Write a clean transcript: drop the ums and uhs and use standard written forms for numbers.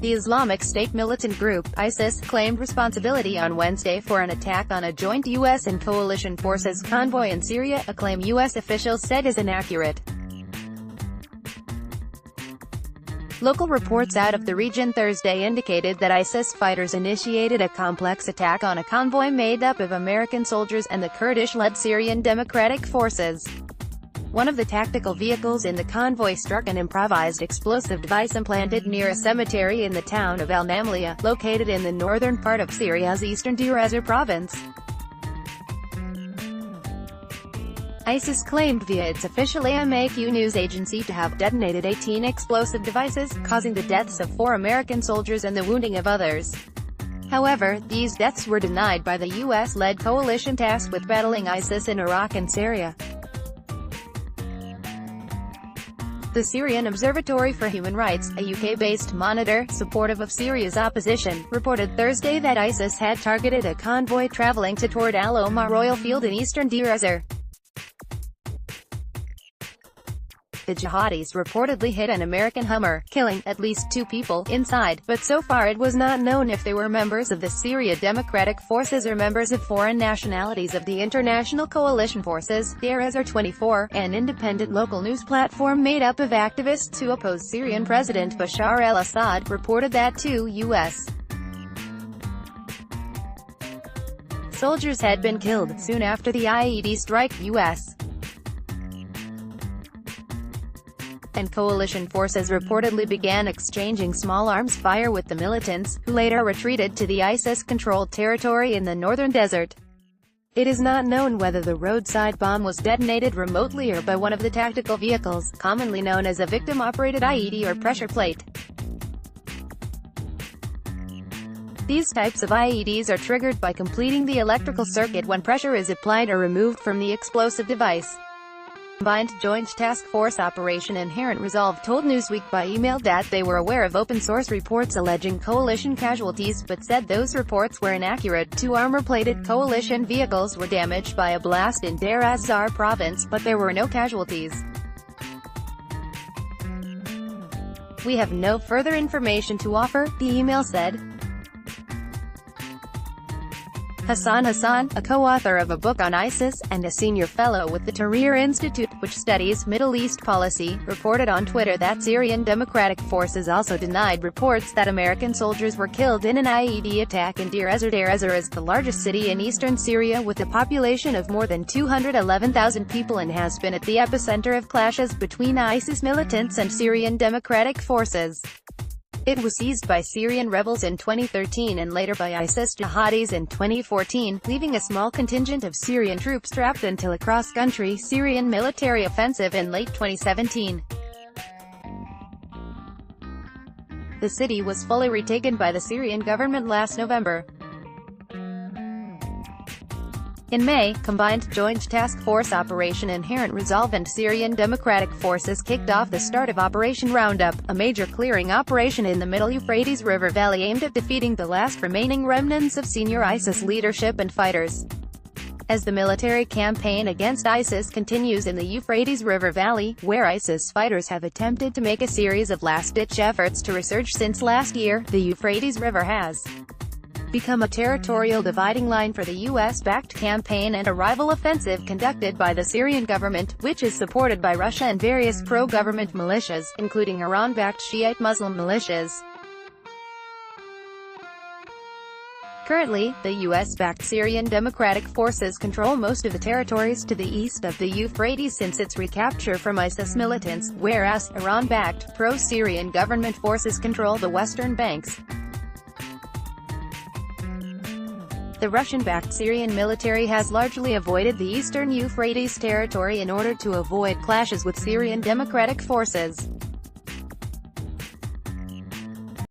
The Islamic State militant group, ISIS, claimed responsibility on Wednesday for an attack on a joint U.S. and coalition forces convoy in Syria, a claim U.S. officials said is inaccurate. Local reports out of the region Thursday indicated that ISIS fighters initiated a complex attack on a convoy made up of American soldiers and the Kurdish-led Syrian Democratic Forces. One of the tactical vehicles in the convoy struck an improvised explosive device implanted near a cemetery in the town of Al-Namliya, located in the northern part of Syria's eastern Deir ez-Zor province. ISIS claimed via its official AMAQ news agency to have detonated 18 explosive devices, causing the deaths of 4 American soldiers and the wounding of others. However, these deaths were denied by the U.S.-led coalition tasked with battling ISIS in Iraq and Syria. The Syrian Observatory for Human Rights, a UK-based monitor, supportive of Syria's opposition, reported Thursday that ISIS had targeted a convoy traveling toward Al-Omar oil field in eastern Deir ez-Zor. The jihadis reportedly hit an American Hummer, killing at least 2 people inside, but so far it was not known if they were members of the Syria Democratic Forces or members of foreign nationalities of the International Coalition Forces. Deir ez-Zor 24, an independent local news platform made up of activists who oppose Syrian President Bashar al-Assad, reported that 2 U.S. soldiers had been killed soon after the IED strike. U.S. and coalition forces reportedly began exchanging small arms fire with the militants, who later retreated to the ISIS-controlled territory in the northern desert. It is not known whether the roadside bomb was detonated remotely or by one of the tactical vehicles, commonly known as a victim-operated IED or pressure plate. These types of IEDs are triggered by completing the electrical circuit when pressure is applied or removed from the explosive device. Combined Joint Task Force Operation Inherent Resolve told Newsweek by email that they were aware of open-source reports alleging coalition casualties but said those reports were inaccurate. 2 armor-plated coalition vehicles were damaged by a blast in Deir ez-Zor province, but there were no casualties. "We have no further information to offer," the email said. Hassan Hassan, a co-author of a book on ISIS, and a senior fellow with the Tahrir Institute, which studies Middle East policy, reported on Twitter that Syrian Democratic Forces also denied reports that American soldiers were killed in an IED attack in Deir ez-Zor. Deir ez-Zor is the largest city in eastern Syria with a population of more than 211,000 people and has been at the epicenter of clashes between ISIS militants and Syrian Democratic Forces. It was seized by Syrian rebels in 2013 and later by ISIS jihadis in 2014, leaving a small contingent of Syrian troops trapped until a cross-country Syrian military offensive in late 2017. The city was fully retaken by the Syrian government last November. In May, Combined Joint Task Force Operation Inherent Resolve and Syrian Democratic Forces kicked off the start of Operation Roundup, a major clearing operation in the Middle Euphrates River Valley aimed at defeating the last remaining remnants of senior ISIS leadership and fighters. As the military campaign against ISIS continues in the Euphrates River Valley, where ISIS fighters have attempted to make a series of last-ditch efforts to resurge since last year, the Euphrates River has become a territorial dividing line for the U.S.-backed campaign and a rival offensive conducted by the Syrian government, which is supported by Russia and various pro-government militias, including Iran-backed Shiite Muslim militias. Currently, the U.S.-backed Syrian Democratic Forces control most of the territories to the east of the Euphrates since its recapture from ISIS militants, whereas Iran-backed, pro-Syrian government forces control the western banks. The Russian-backed Syrian military has largely avoided the eastern Euphrates territory in order to avoid clashes with Syrian Democratic Forces.